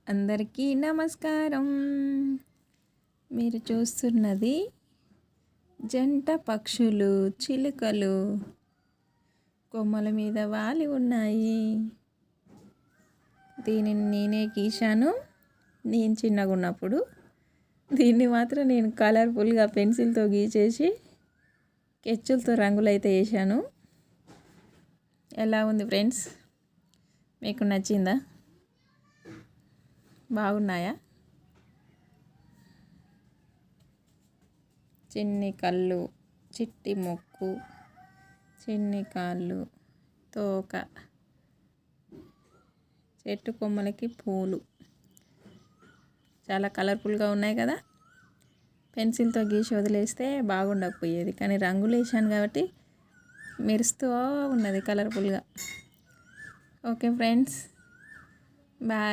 అందరికీ నమస్కారం. మీరు చూస్తున్నది జంట పక్షులు చిలుకలు కొమ్మల మీద వాలి ఉన్నాయి. దీనిని నేనే గీశాను. నేను చిన్నగా ఉన్నప్పుడు దీన్ని మాత్రం నేను కలర్ఫుల్గా పెన్సిల్తో గీచేసి స్కెచ్లతో రంగులైతే వేసాను. ఎలా ఉంది ఫ్రెండ్స్? మీకు నచ్చిందా? బాగున్నాయా? చిన్ని కళ్ళు, చిట్టి ముక్కు, చిన్ని కాళ్ళు, తోక, చెట్టు కొమ్మలకి పూలు చాలా కలర్ఫుల్గా ఉన్నాయి కదా. పెన్సిల్తో గీసి వదిలేస్తే బాగుండకపోయేది, కానీ రంగులు వేసాను కాబట్టి మెరుస్తూ ఉన్నది కలర్ఫుల్గా. Okay friends, bye.